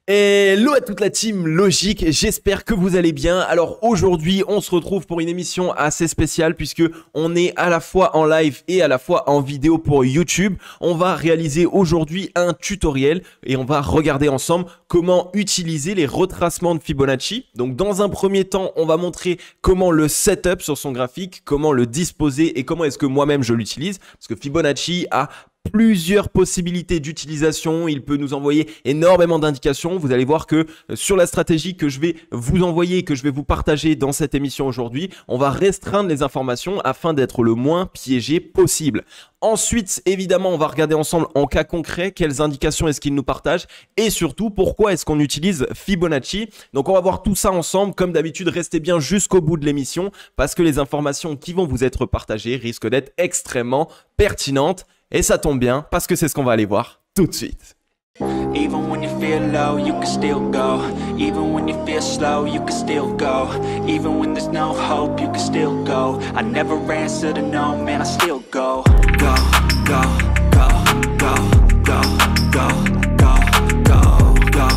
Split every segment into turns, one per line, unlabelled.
Hello à toute la team Logique, j'espère que vous allez bien. Alors aujourd'hui, on se retrouve pour une émission assez spéciale puisque on est à la fois en live et à la fois en vidéo pour YouTube. On va réaliser aujourd'hui un tutoriel et on va regarder ensemble comment utiliser les retracements de Fibonacci. Donc dans un premier temps, on va montrer comment le setup sur son graphique, comment le disposer et comment est-ce que moi-même je l'utilise. Parce que Fibonacci a plusieurs possibilités d'utilisation, il peut nous envoyer énormément d'indications. Vous allez voir que sur la stratégie que je vais vous envoyer, que je vais vous partager dans cette émission aujourd'hui, on va restreindre les informations afin d'être le moins piégé possible. Ensuite, évidemment, on va regarder ensemble en cas concret quelles indications est-ce qu'il nous partage et surtout pourquoi est-ce qu'on utilise Fibonacci. Donc on va voir tout ça ensemble. Comme d'habitude, restez bien jusqu'au bout de l'émission parce que les informations qui vont vous être partagées risquent d'être extrêmement pertinentes. Et ça tombe bien parce que c'est ce qu'on va aller voir tout de suite.
Even when you feel low, you can still go. Even when you feel slow, you can still go. Even when there's no hope, you can still go. I never answer to no, man, I still go. Go, go, go, go, go, go, go, go, go,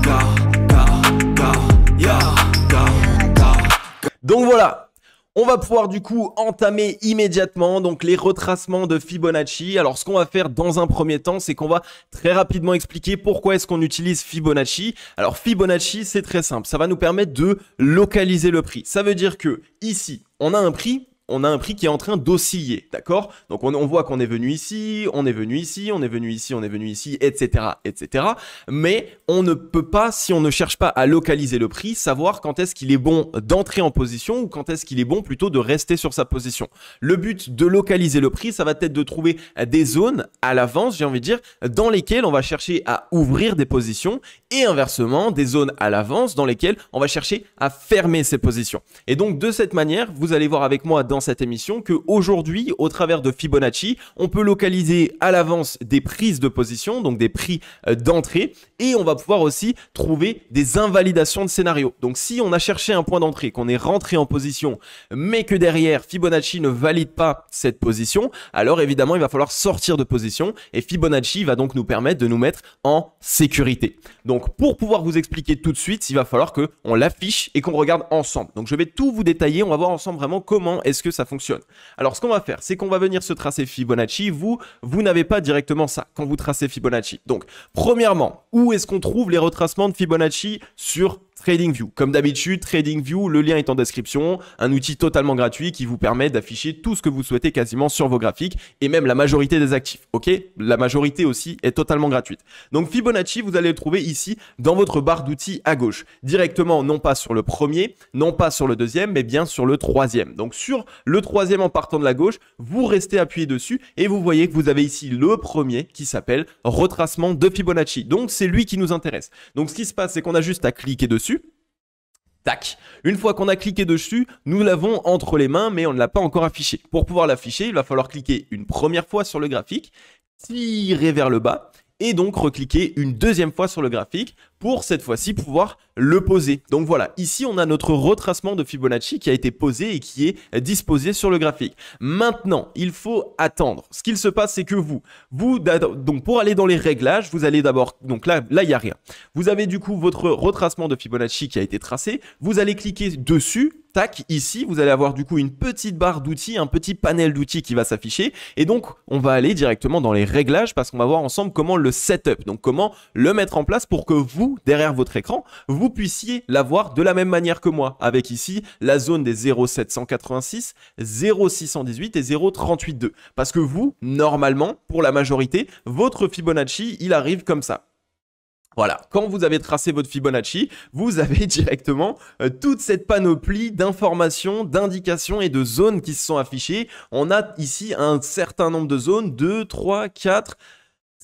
go, go, go, yo, go, go.
Donc voilà. On va pouvoir du coup entamer immédiatement donc les retracements de Fibonacci. Alors ce qu'on va faire dans un premier temps, c'est qu'on va très rapidement expliquer pourquoi est-ce qu'on utilise Fibonacci. Alors Fibonacci, c'est très simple, ça va nous permettre de localiser le prix. Ça veut dire que ici, on a un prix qui est en train d'osciller, d'accord? Donc on voit qu'on est venu ici, on est venu ici, on est venu ici, on est venu ici, etc., etc. Mais on ne peut pas, si on ne cherche pas à localiser le prix, savoir quand est-ce qu'il est bon d'entrer en position ou quand est-ce qu'il est bon plutôt de rester sur sa position. Le but de localiser le prix, ça va être de trouver des zones à l'avance, j'ai envie de dire, dans lesquelles on va chercher à ouvrir des positions et inversement, des zones à l'avance dans lesquelles on va chercher à fermer ces positions. Et donc de cette manière, vous allez voir avec moi dans cette émission que aujourd'hui, au travers de Fibonacci, on peut localiser à l'avance des prises de position, donc des prix d'entrée, et on va pouvoir aussi trouver des invalidations de scénario. Donc si on a cherché un point d'entrée, qu'on est rentré en position, mais que derrière Fibonacci ne valide pas cette position, alors évidemment il va falloir sortir de position et Fibonacci va donc nous permettre de nous mettre en sécurité. Donc pour pouvoir vous expliquer tout de suite, il va falloir qu'on l'affiche et qu'on regarde ensemble. Donc je vais tout vous détailler, on va voir ensemble vraiment comment est-ce que ça fonctionne. Alors ce qu'on va faire, c'est qu'on va venir se tracer Fibonacci. Vous n'avez pas directement ça quand vous tracez Fibonacci. Donc premièrement, où est-ce qu'on trouve les retracements de Fibonacci sur TradingView? Comme d'habitude, TradingView, le lien est en description, un outil totalement gratuit qui vous permet d'afficher tout ce que vous souhaitez quasiment sur vos graphiques et même la majorité des actifs, ok? La majorité aussi est totalement gratuite. Donc Fibonacci, vous allez le trouver ici dans votre barre d'outils à gauche, directement non pas sur le premier, non pas sur le deuxième, mais bien sur le troisième. Donc sur le troisième en partant de la gauche, vous restez appuyé dessus et vous voyez que vous avez ici le premier qui s'appelle retracement de Fibonacci. Donc c'est lui qui nous intéresse. Donc ce qui se passe, c'est qu'on a juste à cliquer dessus. Tac. Une fois qu'on a cliqué dessus, nous l'avons entre les mains, mais on ne l'a pas encore affiché. Pour pouvoir l'afficher, il va falloir cliquer une première fois sur le graphique, tirer vers le bas et donc recliquer une deuxième fois sur le graphique pour cette fois-ci pouvoir le poser. Donc voilà, ici on a notre retracement de Fibonacci qui a été posé et qui est disposé sur le graphique. Maintenant, il faut attendre. Ce qu'il se passe, c'est que donc pour aller dans les réglages, vous allez d'abord, donc là il n'y a rien. Vous avez du coup votre retracement de Fibonacci qui a été tracé. Vous allez cliquer dessus. Tac, ici, vous allez avoir du coup une petite barre d'outils, un petit panel d'outils qui va s'afficher. Et donc, on va aller directement dans les réglages parce qu'on va voir ensemble comment le setup, donc comment le mettre en place pour que vous, derrière votre écran, vous puissiez l'avoir de la même manière que moi. Avec ici, la zone des 0,786, 0,618 et 0,382. Parce que vous, normalement, pour la majorité, votre Fibonacci, il arrive comme ça. Voilà, quand vous avez tracé votre Fibonacci, vous avez directement toute cette panoplie d'informations, d'indications et de zones qui se sont affichées. On a ici un certain nombre de zones, 2, 3, 4,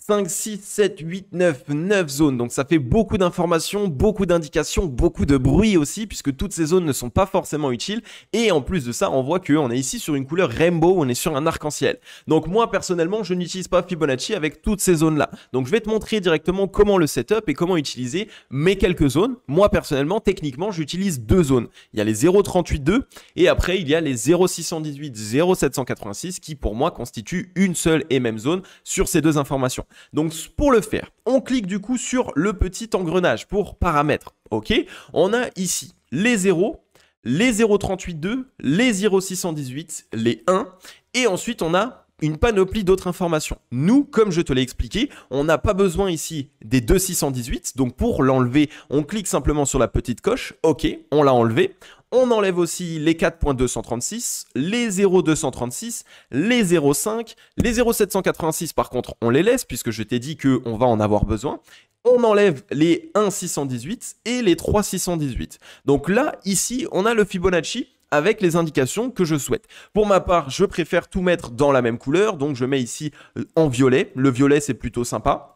5, 6, 7, 8, 9 zones. Donc ça fait beaucoup d'informations, beaucoup d'indications, beaucoup de bruit aussi puisque toutes ces zones ne sont pas forcément utiles. Et en plus de ça, on voit qu'on est ici sur une couleur rainbow, on est sur un arc-en-ciel. Donc moi personnellement, je n'utilise pas Fibonacci avec toutes ces zones-là. Donc je vais te montrer directement comment le setup et comment utiliser mes quelques zones. Moi personnellement, techniquement, j'utilise deux zones. Il y a les 0,382 et après il y a les 0,618, 0,786 qui pour moi constituent une seule et même zone sur ces deux informations. Donc pour le faire, on clique du coup sur le petit engrenage pour paramètres. Ok, on a ici les 0, les 0.38.2, les 0.618, les 1 et ensuite on a une panoplie d'autres informations. Nous, comme je te l'ai expliqué, on n'a pas besoin ici des 2.618. Donc pour l'enlever, on clique simplement sur la petite coche. Ok, on l'a enlevé. On enlève aussi les 4.236, les 0.236, les 0.5, les 0.786 par contre, on les laisse puisque je t'ai dit qu'on va en avoir besoin. On enlève les 1.618 et les 3.618. Donc là, ici, on a le Fibonacci avec les indications que je souhaite. Pour ma part, je préfère tout mettre dans la même couleur, donc je mets ici en violet. Le violet, c'est plutôt sympa.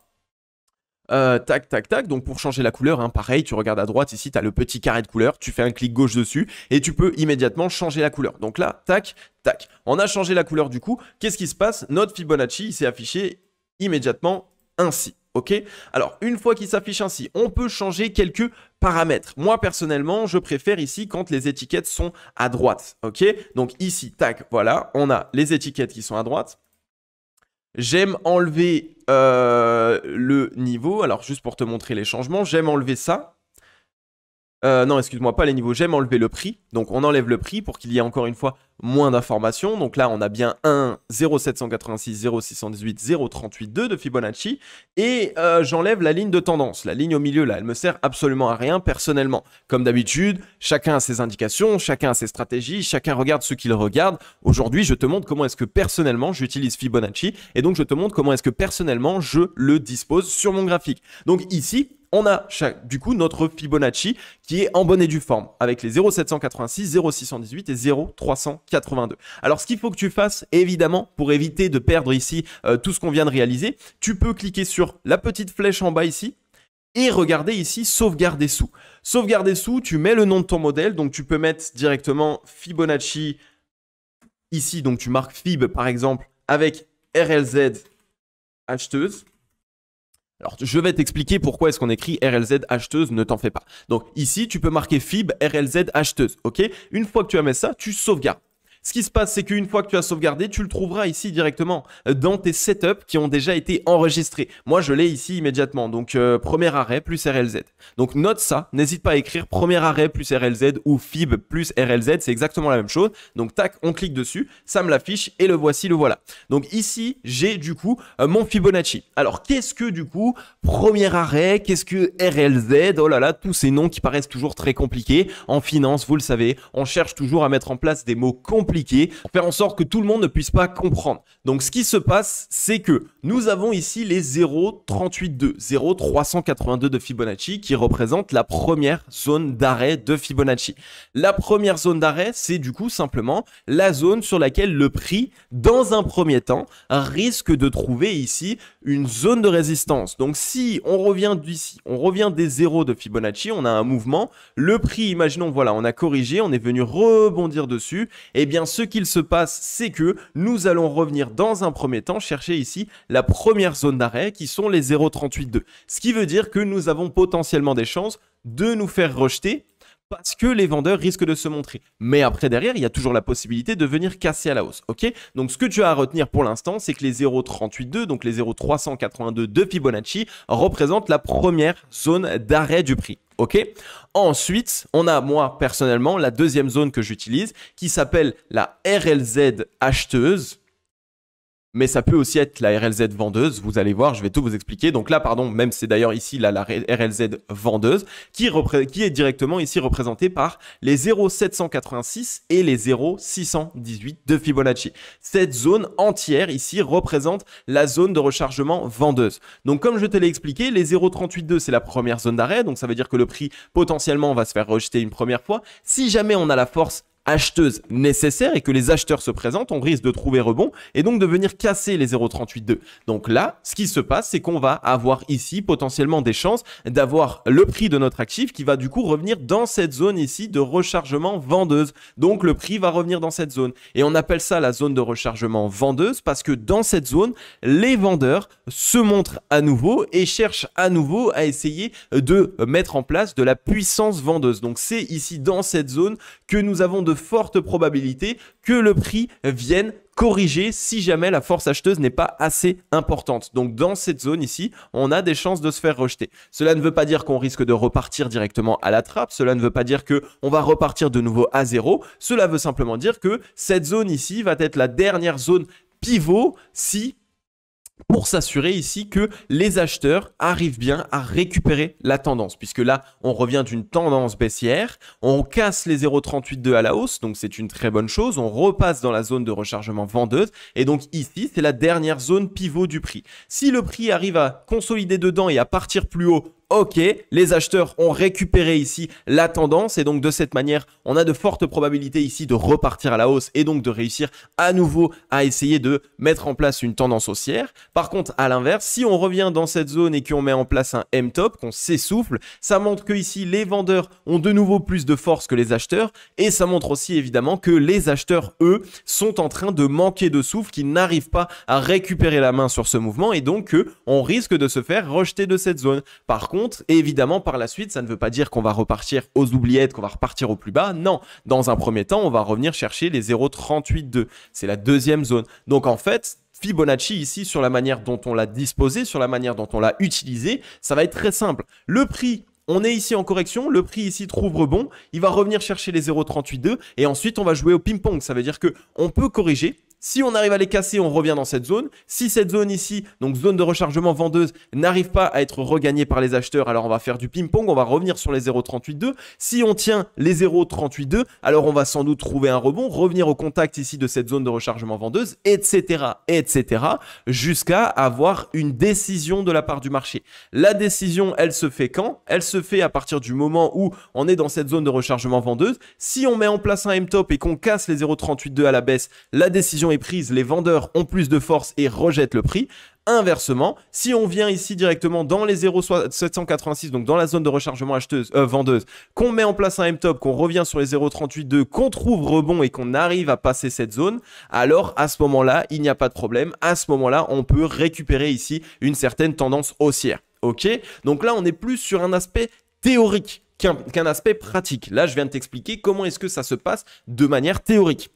Tac, tac, tac. Donc pour changer la couleur, hein, pareil, tu regardes à droite, ici, tu as le petit carré de couleur, tu fais un clic gauche dessus et tu peux immédiatement changer la couleur. Donc là, tac, tac. On a changé la couleur du coup. Qu'est-ce qui se passe? Notre Fibonacci s'est affiché immédiatement ainsi. Ok, alors une fois qu'il s'affiche ainsi, on peut changer quelques paramètres. Moi personnellement, je préfère ici quand les étiquettes sont à droite. Ok, donc ici, tac, voilà, on a les étiquettes qui sont à droite. J'aime enlever le niveau. Alors juste pour te montrer les changements, j'aime enlever ça. Non, excuse-moi, pas les niveaux. J'aime enlever le prix. Donc, on enlève le prix pour qu'il y ait encore une fois moins d'informations. Donc là, on a bien 1, 0,786, 0,618, 0,382 de Fibonacci. Et j'enlève la ligne de tendance. La ligne au milieu, là, elle me sert absolument à rien personnellement. Comme d'habitude, chacun a ses indications, chacun a ses stratégies, chacun regarde ce qu'il regarde. Aujourd'hui, je te montre comment est-ce que personnellement, j'utilise Fibonacci. Et donc, je te montre comment est-ce que personnellement, je le dispose sur mon graphique. Donc ici, on a du coup notre Fibonacci qui est en bonne et due forme avec les 0,786, 0,618 et 0,382. Alors ce qu'il faut que tu fasses évidemment pour éviter de perdre ici tout ce qu'on vient de réaliser, tu peux cliquer sur la petite flèche en bas ici et regarder ici sauvegarder sous. Sauvegarder sous, tu mets le nom de ton modèle, donc tu peux mettre directement Fibonacci ici, donc tu marques Fib par exemple avec RLZ acheteuse. Alors, je vais t'expliquer pourquoi est-ce qu'on écrit RLZ acheteuse, ne t'en fais pas. Donc, ici, tu peux marquer Fib RLZ acheteuse, ok? Une fois que tu as mis ça, tu sauvegardes. Ce qui se passe, c'est qu'une fois que tu as sauvegardé, tu le trouveras ici directement dans tes setups qui ont déjà été enregistrés. Moi, je l'ai ici immédiatement. Donc, premier arrêt plus RLZ. Donc, note ça. N'hésite pas à écrire premier arrêt plus RLZ ou Fib plus RLZ. C'est exactement la même chose. Donc, tac, on clique dessus. Ça me l'affiche et le voici, le voilà. Donc, ici, j'ai du coup mon Fibonacci. Alors, qu'est-ce que du coup, premier arrêt, qu'est-ce que RLZ? Oh là là, tous ces noms qui paraissent toujours très compliqués. En finance, vous le savez, on cherche toujours à mettre en place des mots compliqués pour faire en sorte que tout le monde ne puisse pas comprendre. Donc, ce qui se passe, c'est que nous avons ici les 0,382, 0,382 de Fibonacci qui représentent la première zone d'arrêt de Fibonacci. La première zone d'arrêt, c'est du coup simplement la zone sur laquelle le prix, dans un premier temps, risque de trouver ici une zone de résistance. Donc, si on revient d'ici, on revient des zéros de Fibonacci, on a un mouvement, le prix, imaginons, voilà, on a corrigé, on est venu rebondir dessus, et bien, ce qu'il se passe, c'est que nous allons revenir dans un premier temps chercher ici la première zone d'arrêt qui sont les 0,382. Ce qui veut dire que nous avons potentiellement des chances de nous faire rejeter parce que les vendeurs risquent de se montrer. Mais après, derrière, il y a toujours la possibilité de venir casser à la hausse. Ok? Donc, ce que tu as à retenir pour l'instant, c'est que les 0,382, donc les 0,382 de Fibonacci, représentent la première zone d'arrêt du prix. Ok? Ensuite, on a, moi, personnellement, la deuxième zone que j'utilise qui s'appelle la RLZ acheteuse. Mais ça peut aussi être la RLZ vendeuse, vous allez voir, je vais tout vous expliquer. Donc là, pardon, même c'est d'ailleurs ici la RLZ vendeuse qui est directement ici représentée par les 0,786 et les 0,618 de Fibonacci. Cette zone entière ici représente la zone de rechargement vendeuse. Donc comme je te l'ai expliqué, les 0,382 c'est la première zone d'arrêt, donc ça veut dire que le prix potentiellement va se faire rejeter une première fois. Si jamais on a la force acheteuse nécessaire et que les acheteurs se présentent, on risque de trouver rebond et donc de venir casser les 0,382. Donc là, ce qui se passe, c'est qu'on va avoir ici potentiellement des chances d'avoir le prix de notre actif qui va du coup revenir dans cette zone ici de rechargement vendeuse. Donc le prix va revenir dans cette zone et on appelle ça la zone de rechargement vendeuse parce que dans cette zone, les vendeurs se montrent à nouveau et cherchent à nouveau à essayer de mettre en place de la puissance vendeuse. Donc c'est ici dans cette zone que nous avons de fortes probabilités que le prix vienne corriger si jamais la force acheteuse n'est pas assez importante. Donc dans cette zone ici, on a des chances de se faire rejeter. Cela ne veut pas dire qu'on risque de repartir directement à la trappe, cela ne veut pas dire qu'on va repartir de nouveau à zéro, cela veut simplement dire que cette zone ici va être la dernière zone pivot pour s'assurer ici que les acheteurs arrivent bien à récupérer la tendance. Puisque là, on revient d'une tendance baissière, on casse les 0,382 à la hausse, donc c'est une très bonne chose. On repasse dans la zone de rechargement vendeuse. Et donc ici, c'est la dernière zone pivot du prix. Si le prix arrive à consolider dedans et à partir plus haut, ok, les acheteurs ont récupéré ici la tendance et donc de cette manière, on a de fortes probabilités ici de repartir à la hausse et donc de réussir à nouveau à essayer de mettre en place une tendance haussière. Par contre, à l'inverse, si on revient dans cette zone et qu'on met en place un M-top, qu'on s'essouffle, ça montre que ici les vendeurs ont de nouveau plus de force que les acheteurs et ça montre aussi évidemment que les acheteurs, eux, sont en train de manquer de souffle, qu'ils n'arrivent pas à récupérer la main sur ce mouvement et donc on risque de se faire rejeter de cette zone. Par contre, et évidemment, par la suite, ça ne veut pas dire qu'on va repartir aux oubliettes, qu'on va repartir au plus bas. Non, dans un premier temps, on va revenir chercher les 0,382. C'est la deuxième zone. Donc en fait, Fibonacci ici, sur la manière dont on l'a disposé, sur la manière dont on l'a utilisé, ça va être très simple. Le prix, on est ici en correction, le prix ici trouve rebond, il va revenir chercher les 0,382 et ensuite on va jouer au ping-pong. Ça veut dire qu'on peut corriger. Si on arrive à les casser, on revient dans cette zone. Si cette zone ici, donc zone de rechargement vendeuse, n'arrive pas à être regagnée par les acheteurs, alors on va faire du ping-pong, on va revenir sur les 0,382. Si on tient les 0,382, alors on va sans doute trouver un rebond, revenir au contact ici de cette zone de rechargement vendeuse, etc., jusqu'à avoir une décision de la part du marché. La décision, elle se fait quand? Elle se fait à partir du moment où on est dans cette zone de rechargement vendeuse. Si on met en place un M-top et qu'on casse les 0,382 à la baisse, la décision est prise, les vendeurs ont plus de force et rejettent le prix. Inversement, si on vient ici directement dans les 0,786, donc dans la zone de rechargement vendeuse, qu'on met en place un M-top, qu'on revient sur les 0,382, qu'on trouve rebond et qu'on arrive à passer cette zone, alors à ce moment-là, il n'y a pas de problème. À ce moment-là, on peut récupérer ici une certaine tendance haussière. Ok? Donc là, on est plus sur un aspect théorique qu'un aspect pratique. Là, je viens de t'expliquer comment est-ce que ça se passe de manière théorique.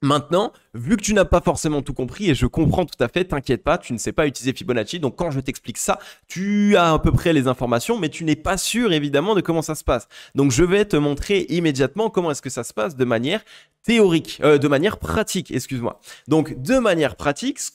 Maintenant, vu que tu n'as pas forcément tout compris, et je comprends tout à fait, t'inquiète pas, tu ne sais pas utiliser Fibonacci, donc quand je t'explique ça, tu as à peu près les informations, mais tu n'es pas sûr évidemment de comment ça se passe. Donc je vais te montrer immédiatement comment est-ce que ça se passe de manière théorique, de manière pratique, excuse-moi. Donc de manière pratique, ce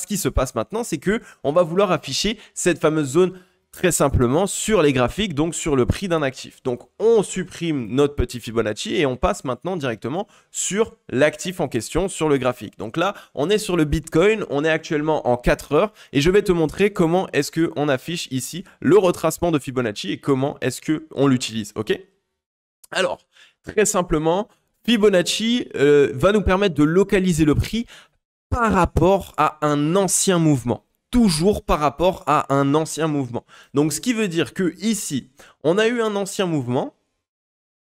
qui se passe maintenant, c'est que on va vouloir afficher cette fameuse zone très simplement sur les graphiques, donc sur le prix d'un actif. Donc on supprime notre petit Fibonacci et on passe maintenant directement sur l'actif en question, sur le graphique. Donc là, on est sur le Bitcoin, on est actuellement en 4 heures et je vais te montrer comment est-ce qu'on affiche ici le retracement de Fibonacci et comment est-ce qu'on l'utilise, ok? Alors, très simplement, Fibonacci va nous permettre de localiser le prix par rapport à un ancien mouvement. Toujours par rapport à un ancien mouvement. Donc, ce qui veut dire que ici, on a eu un ancien mouvement,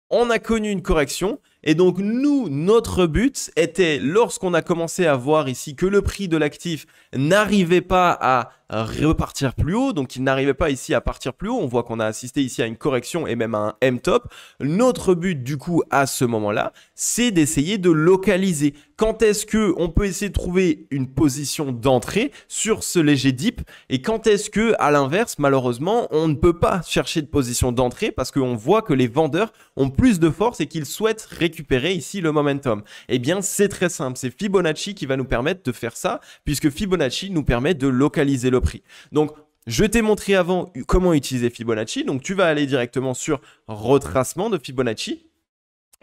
on a connu une correction, et donc nous, notre but était, lorsqu'on a commencé à voir ici que le prix de l'actif n'arrivait pas à repartir plus haut, donc il n'arrivait pas ici à partir plus haut, on voit qu'on a assisté ici à une correction et même à un M-top. Notre but du coup à ce moment-là, c'est d'essayer de localiser. Quand est-ce qu'on peut essayer de trouver une position d'entrée sur ce léger dip et quand est-ce que, à l'inverse, malheureusement, on ne peut pas chercher de position d'entrée parce qu'on voit que les vendeurs ont plus de force et qu'ils souhaitent récupérer ici le momentum. Eh bien, c'est très simple, c'est Fibonacci qui va nous permettre de faire ça puisque Fibonacci nous permet de localiser le prix. Donc, je t'ai montré avant comment utiliser Fibonacci. Donc, tu vas aller directement sur retracement de Fibonacci.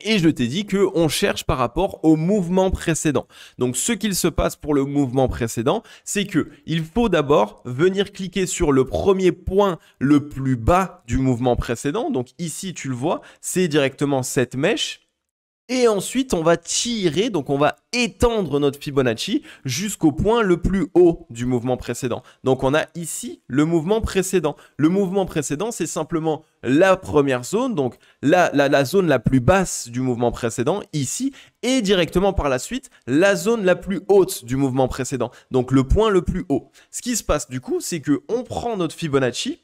Et je t'ai dit qu'on cherche par rapport au mouvement précédent. Donc, ce qu'il se passe pour le mouvement précédent, c'est qu'il faut d'abord venir cliquer sur le premier point le plus bas du mouvement précédent. Donc, ici, tu le vois, c'est directement cette mèche. Et ensuite, on va tirer, donc on va étendre notre Fibonacci jusqu'au point le plus haut du mouvement précédent. Donc, on a ici le mouvement précédent. Le mouvement précédent, c'est simplement la première zone, donc la zone la plus basse du mouvement précédent, ici, et directement par la suite, la zone la plus haute du mouvement précédent, donc le point le plus haut. Ce qui se passe du coup, c'est qu'on prend notre Fibonacci,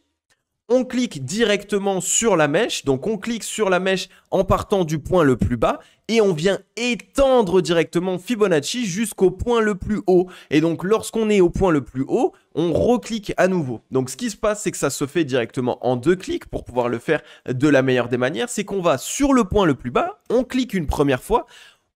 on clique directement sur la mèche, donc on clique sur la mèche en partant du point le plus bas et on vient étendre directement Fibonacci jusqu'au point le plus haut. Et donc lorsqu'on est au point le plus haut, on reclique à nouveau. Donc ce qui se passe, c'est que ça se fait directement en 2 clics pour pouvoir le faire de la meilleure des manières. C'est qu'on va sur le point le plus bas, on clique une première fois,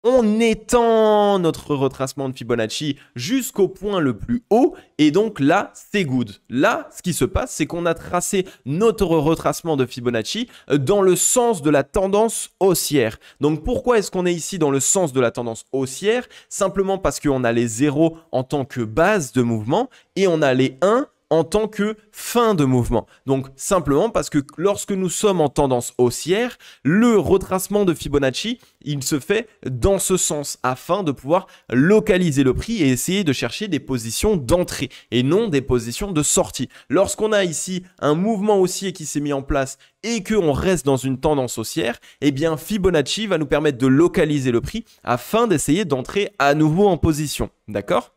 on étend notre retracement de Fibonacci jusqu'au point le plus haut et donc là, c'est good. Là, ce qui se passe, c'est qu'on a tracé notre retracement de Fibonacci dans le sens de la tendance haussière. Donc pourquoi est-ce qu'on est ici dans le sens de la tendance haussière? Simplement parce qu'on a les 0 en tant que base de mouvement et on a les 1 en tant que fin de mouvement. Donc simplement parce que lorsque nous sommes en tendance haussière, le retracement de Fibonacci, il se fait dans ce sens afin de pouvoir localiser le prix et essayer de chercher des positions d'entrée et non des positions de sortie. Lorsqu'on a ici un mouvement haussier qui s'est mis en place et qu'on reste dans une tendance haussière, eh bien Fibonacci va nous permettre de localiser le prix afin d'essayer d'entrer à nouveau en position. D'accord?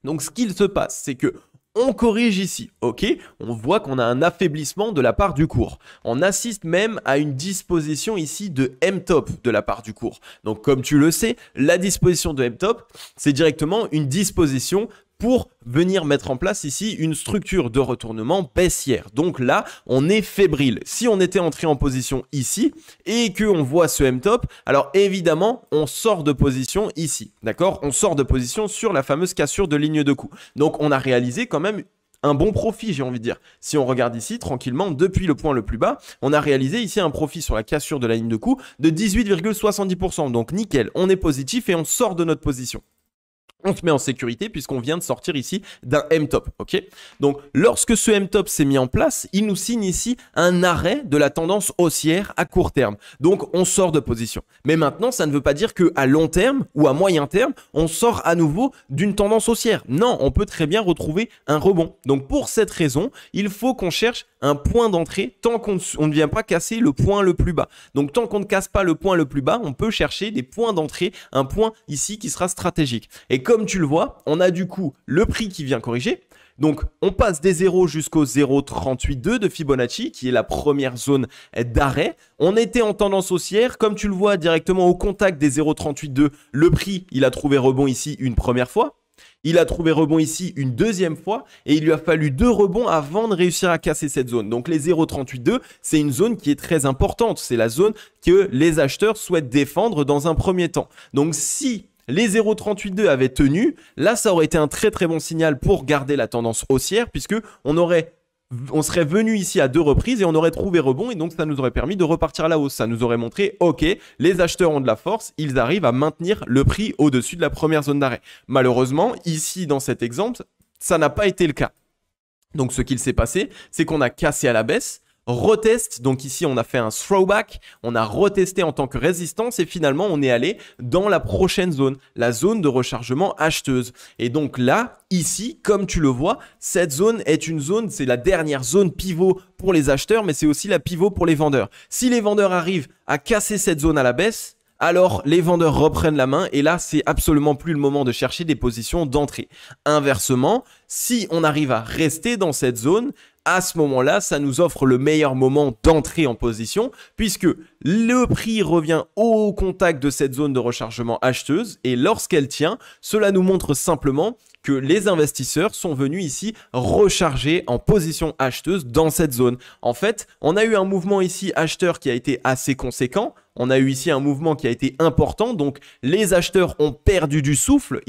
Donc ce qu'il se passe, c'est que on corrige ici, ok? On voit qu'on a un affaiblissement de la part du cours. On assiste même à une disposition ici de M-top de la part du cours. Donc comme tu le sais, la disposition de M-top, c'est directement une disposition pour venir mettre en place ici une structure de retournement baissière. Donc là, on est fébrile. Si on était entré en position ici et qu'on voit ce M-top, alors évidemment, on sort de position ici. D'accord? On sort de position sur la fameuse cassure de ligne de coup. Donc on a réalisé quand même un bon profit, j'ai envie de dire. Si on regarde ici, tranquillement, depuis le point le plus bas, on a réalisé ici un profit sur la cassure de la ligne de coup de 18,70%. Donc nickel, on est positif et on sort de notre position. On se met en sécurité puisqu'on vient de sortir ici d'un M-top, ok? Donc, lorsque ce M-top s'est mis en place, il nous signe ici un arrêt de la tendance haussière à court terme. Donc, on sort de position. Mais maintenant, ça ne veut pas dire qu'à long terme ou à moyen terme, on sort à nouveau d'une tendance haussière. Non, on peut très bien retrouver un rebond. Donc, pour cette raison, il faut qu'on cherche un point d'entrée tant qu'on ne vient pas casser le point le plus bas. Donc, tant qu'on ne casse pas le point le plus bas, on peut chercher des points d'entrée, un point ici qui sera stratégique. Et comme tu le vois, on a du coup le prix qui vient corriger. Donc, on passe des 0 jusqu'au 0,382 de Fibonacci, qui est la première zone d'arrêt. On était en tendance haussière. Comme tu le vois directement au contact des 0,382, le prix, il a trouvé rebond ici une première fois. Il a trouvé rebond ici une deuxième fois et il lui a fallu 2 rebonds avant de réussir à casser cette zone. Donc les 0,382, c'est une zone qui est très importante. C'est la zone que les acheteurs souhaitent défendre dans un premier temps. Donc si les 0,382 avaient tenu, là ça aurait été un très très bon signal pour garder la tendance haussière puisque on serait venu ici à 2 reprises et on aurait trouvé rebond et donc ça nous aurait permis de repartir à la hausse. Ça nous aurait montré, ok, les acheteurs ont de la force, ils arrivent à maintenir le prix au-dessus de la première zone d'arrêt. Malheureusement, ici dans cet exemple, ça n'a pas été le cas. Donc ce qu'il s'est passé, c'est qu'on a cassé à la baisse, reteste, donc ici on a fait un throwback, on a retesté en tant que résistance et finalement on est allé dans la prochaine zone, la zone de rechargement acheteuse. Et donc là, ici, comme tu le vois, cette zone est une zone, c'est la dernière zone pivot pour les acheteurs, mais c'est aussi la pivot pour les vendeurs. Si les vendeurs arrivent à casser cette zone à la baisse, alors les vendeurs reprennent la main et là, c'est absolument plus le moment de chercher des positions d'entrée. Inversement, si on arrive à rester dans cette zone, à ce moment-là, ça nous offre le meilleur moment d'entrée en position puisque le prix revient au contact de cette zone de rechargement acheteuse et lorsqu'elle tient, cela nous montre simplement que les investisseurs sont venus ici recharger en position acheteuse dans cette zone. En fait, on a eu un mouvement ici acheteur qui a été assez conséquent. On a eu ici un mouvement qui a été important. Donc, les acheteurs ont perdu du souffle.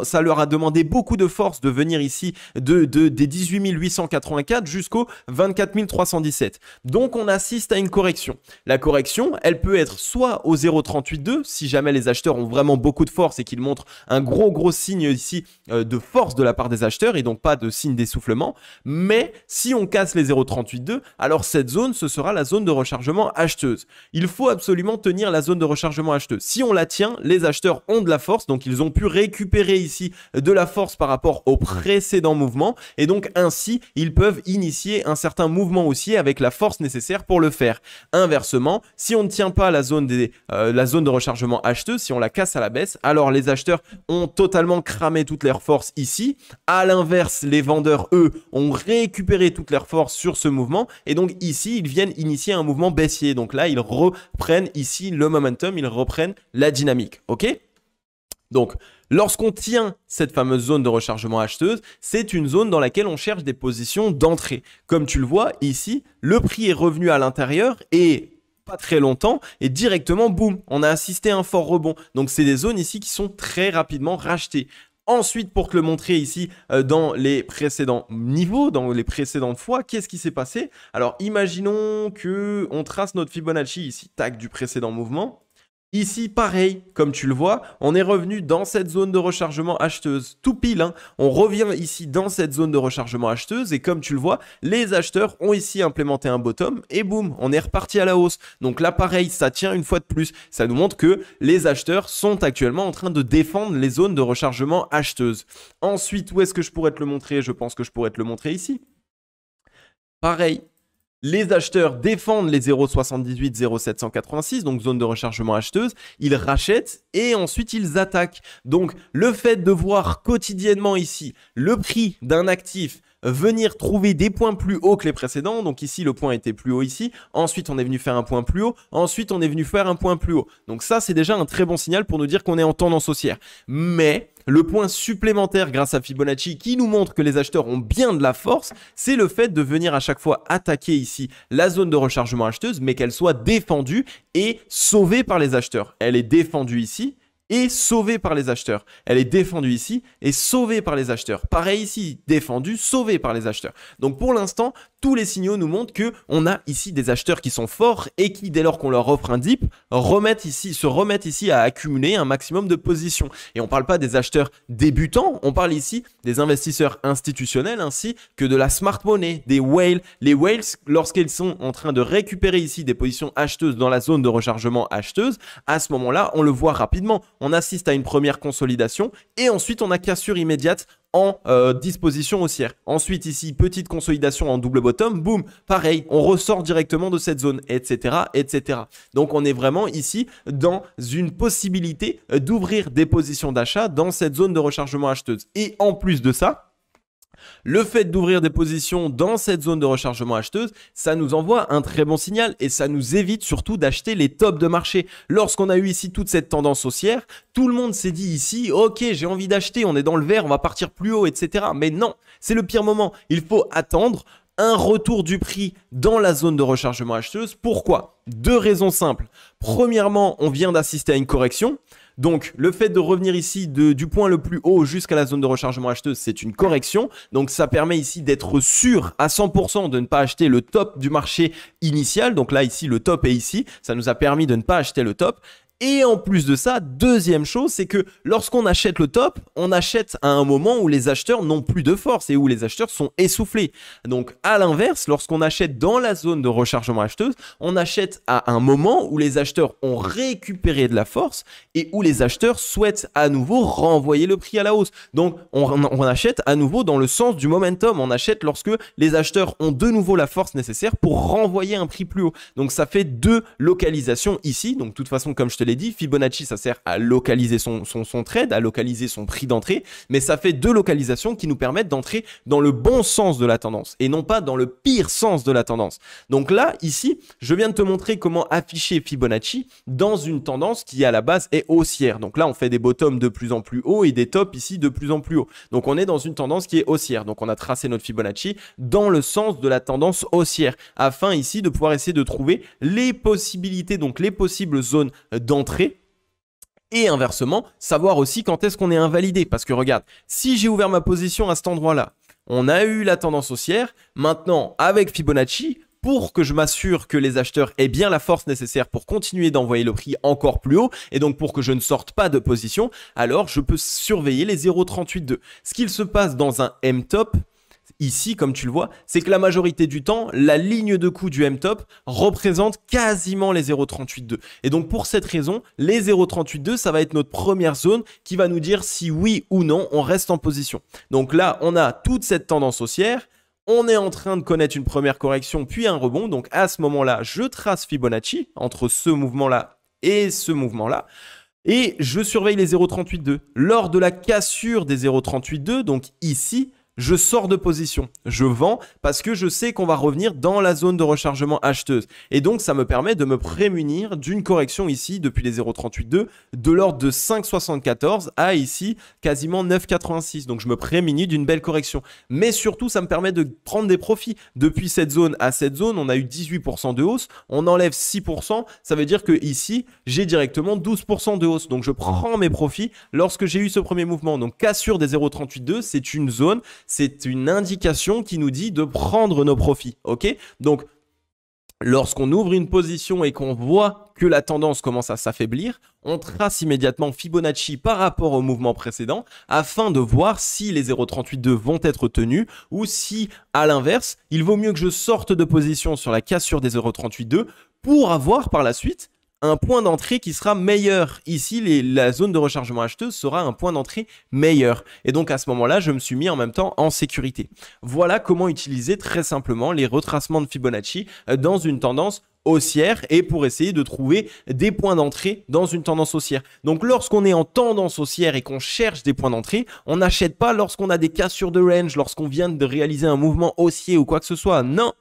Ça leur a demandé beaucoup de force de venir ici des 18 884 jusqu'aux 24 317. Donc, on assiste à une correction. La correction, elle peut être soit au 0,382 si jamais les acheteurs ont vraiment beaucoup de force et qu'ils montrent un gros signe ici de force de la part des acheteurs et donc pas de signe d'essoufflement. Mais si on casse les 0,382, alors cette zone, ce sera la zone de rechargement acheteuse. Il faut absolument tenir la zone de rechargement acheteuse. Si on la tient, les acheteurs ont de la force, donc ils ont pu récupérer ici de la force par rapport au précédent mouvement et donc ainsi, ils peuvent initier un certain mouvement haussier avec la force nécessaire pour le faire. Inversement, si on ne tient pas la zone de rechargement acheteuse, si on la casse à la baisse, alors les acheteurs ont totalement cramé toute leur force force ici. À l'inverse, les vendeurs, eux, ont récupéré toute leur force sur ce mouvement. Et donc ici, ils viennent initier un mouvement baissier. Donc là, ils reprennent ici le momentum, ils reprennent la dynamique. OK ? Donc, lorsqu'on tient cette fameuse zone de rechargement acheteuse, c'est une zone dans laquelle on cherche des positions d'entrée. Comme tu le vois ici, le prix est revenu à l'intérieur et pas très longtemps et directement, boum, on a assisté à un fort rebond. Donc, c'est des zones ici qui sont très rapidement rachetées. Ensuite, pour te le montrer ici dans les précédents niveaux, dans les précédentes fois, qu'est-ce qui s'est passé? Alors, imaginons qu'on trace notre Fibonacci ici, tac, du précédent mouvement. Ici, pareil, comme tu le vois, on est revenu dans cette zone de rechargement acheteuse, tout pile. Hein. On revient ici dans cette zone de rechargement acheteuse et comme tu le vois, les acheteurs ont ici implémenté un bottom et boum, on est reparti à la hausse. Donc là, pareil, ça tient une fois de plus. Ça nous montre que les acheteurs sont actuellement en train de défendre les zones de rechargement acheteuses. Ensuite, où est-ce que je pourrais te le montrer? Je pense que je pourrais te le montrer ici. Pareil. Les acheteurs défendent les 0,78, 0,786, donc zone de rechargement acheteuse. Ils rachètent et ensuite ils attaquent. Donc le fait de voir quotidiennement ici le prix d'un actif venir trouver des points plus hauts que les précédents. Donc ici, le point était plus haut ici. Ensuite, on est venu faire un point plus haut. Ensuite, on est venu faire un point plus haut. Donc ça, c'est déjà un très bon signal pour nous dire qu'on est en tendance haussière. Mais le point supplémentaire grâce à Fibonacci qui nous montre que les acheteurs ont bien de la force, c'est le fait de venir à chaque fois attaquer ici la zone de rechargement acheteuse, mais qu'elle soit défendue et sauvée par les acheteurs. Elle est défendue ici et sauvée par les acheteurs. Elle est défendue ici et sauvée par les acheteurs. Pareil ici, défendue, sauvée par les acheteurs. Donc pour l'instant, tous les signaux nous montrent qu'on a ici des acheteurs qui sont forts et qui, dès lors qu'on leur offre un dip, se remettent ici à accumuler un maximum de positions. Et on ne parle pas des acheteurs débutants, on parle ici des investisseurs institutionnels ainsi que de la smart money, des whales. Les whales, lorsqu'ils sont en train de récupérer ici des positions acheteuses dans la zone de rechargement acheteuse, à ce moment-là, on le voit rapidement. On assiste à une première consolidation et ensuite on a cassure immédiate en disposition haussière. Ensuite ici, petite consolidation en double bottom, boum, pareil, on ressort directement de cette zone, etc., etc. Donc on est vraiment ici dans une possibilité d'ouvrir des positions d'achat dans cette zone de rechargement acheteuse. Et en plus de ça, le fait d'ouvrir des positions dans cette zone de rechargement acheteuse, ça nous envoie un très bon signal et ça nous évite surtout d'acheter les tops de marché. Lorsqu'on a eu ici toute cette tendance haussière, tout le monde s'est dit ici, ok, j'ai envie d'acheter, on est dans le vert, on va partir plus haut, etc. Mais non, c'est le pire moment. Il faut attendre un retour du prix dans la zone de rechargement acheteuse. Pourquoi? Deux raisons simples. Premièrement, on vient d'assister à une correction. Donc, le fait de revenir ici du point le plus haut jusqu'à la zone de rechargement acheteuse, c'est une correction. Donc, ça permet ici d'être sûr à 100% de ne pas acheter le top du marché initial. Donc là, ici, le top est ici. Ça nous a permis de ne pas acheter le top. Et en plus de ça, deuxième chose, c'est que lorsqu'on achète le top, on achète à un moment où les acheteurs n'ont plus de force et où les acheteurs sont essoufflés. Donc à l'inverse, lorsqu'on achète dans la zone de rechargement acheteuse, on achète à un moment où les acheteurs ont récupéré de la force et où les acheteurs souhaitent à nouveau renvoyer le prix à la hausse. Donc on achète à nouveau dans le sens du momentum. On achète lorsque les acheteurs ont de nouveau la force nécessaire pour renvoyer un prix plus haut. Donc ça fait deux localisations ici. Donc de toute façon, comme je te l'ai dit, Fibonacci, ça sert à localiser son trade, à localiser son prix d'entrée, mais ça fait deux localisations qui nous permettent d'entrer dans le bon sens de la tendance et non pas dans le pire sens de la tendance. Donc là, ici, je viens de te montrer comment afficher Fibonacci dans une tendance qui, à la base, est haussière. Donc là, on fait des bottoms de plus en plus haut et des tops ici de plus en plus haut. Donc on est dans une tendance qui est haussière. Donc on a tracé notre Fibonacci dans le sens de la tendance haussière afin ici de pouvoir essayer de trouver les possibilités, donc les possibles zones d'entrée. Et inversement, savoir aussi quand est-ce qu'on est invalidé. Parce que regarde, si j'ai ouvert ma position à cet endroit-là, on a eu la tendance haussière. Maintenant, avec Fibonacci, pour que je m'assure que les acheteurs aient bien la force nécessaire pour continuer d'envoyer le prix encore plus haut, et donc pour que je ne sorte pas de position, alors je peux surveiller les 0,382. Ce qu'il se passe dans un M-top, ici, comme tu le vois, c'est que la majorité du temps, la ligne de coup du M-top représente quasiment les 0,382. Et donc, pour cette raison, les 0,382, ça va être notre première zone qui va nous dire si oui ou non on reste en position. Donc là, on a toute cette tendance haussière. On est en train de connaître une première correction, puis un rebond. Donc, à ce moment-là, je trace Fibonacci entre ce mouvement-là et ce mouvement-là. Et je surveille les 0,38,2. Lors de la cassure des 0,38,2, donc ici, je sors de position, je vends parce que je sais qu'on va revenir dans la zone de rechargement acheteuse. Et donc, ça me permet de me prémunir d'une correction ici, depuis les 0,38,2, de l'ordre de 5,74 à ici, quasiment 9,86. Donc, je me prémunis d'une belle correction. Mais surtout, ça me permet de prendre des profits. Depuis cette zone à cette zone, on a eu 18% de hausse. On enlève 6%. Ça veut dire que ici, j'ai directement 12% de hausse. Donc, je prends mes profits lorsque j'ai eu ce premier mouvement. Donc, cassure des 0,38,2, c'est une zone. C'est une indication qui nous dit de prendre nos profits, ok? Donc, lorsqu'on ouvre une position et qu'on voit que la tendance commence à s'affaiblir, on trace immédiatement Fibonacci par rapport au mouvement précédent afin de voir si les 0,38,2 vont être tenus ou si, à l'inverse, il vaut mieux que je sorte de position sur la cassure des 0,38,2 pour avoir par la suite un point d'entrée qui sera meilleur. Ici, la zone de rechargement acheteuse sera un point d'entrée meilleur. Et donc, à ce moment-là, je me suis mis en même temps en sécurité. Voilà comment utiliser très simplement les retracements de Fibonacci dans une tendance haussière et pour essayer de trouver des points d'entrée dans une tendance haussière. Donc, lorsqu'on est en tendance haussière et qu'on cherche des points d'entrée, on n'achète pas lorsqu'on a des cassures de range, lorsqu'on vient de réaliser un mouvement haussier ou quoi que ce soit. Non!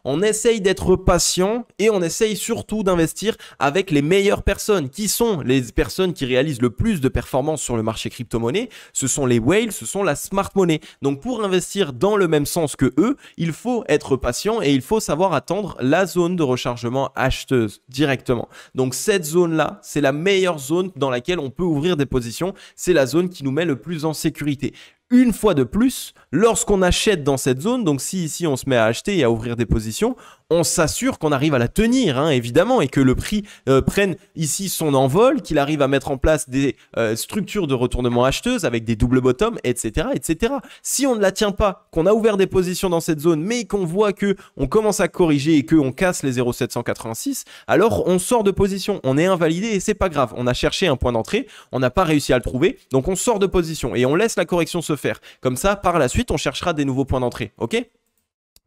On essaye d'être patient et on essaye surtout d'investir avec les meilleures personnes. Qui sont les personnes qui réalisent le plus de performances sur le marché crypto-monnaie? Ce sont les whales, ce sont la smart money. Donc pour investir dans le même sens que eux, il faut être patient et il faut savoir attendre la zone de rechargement acheteuse directement. Donc cette zone-là, c'est la meilleure zone dans laquelle on peut ouvrir des positions. C'est la zone qui nous met le plus en sécurité. Une fois de plus, lorsqu'on achète dans cette zone, donc si ici on se met à acheter et à ouvrir des positions, on s'assure qu'on arrive à la tenir, hein, évidemment, et que le prix prenne ici son envol, qu'il arrive à mettre en place des structures de retournement acheteuses avec des double bottom, etc., etc. Si on ne la tient pas, qu'on a ouvert des positions dans cette zone, mais qu'on voit que on commence à corriger et qu'on casse les 0,786, alors on sort de position, on est invalidé et c'est pas grave. On a cherché un point d'entrée, on n'a pas réussi à le trouver, donc on sort de position et on laisse la correction se faire. Comme ça, par la suite, on cherchera des nouveaux points d'entrée, ok?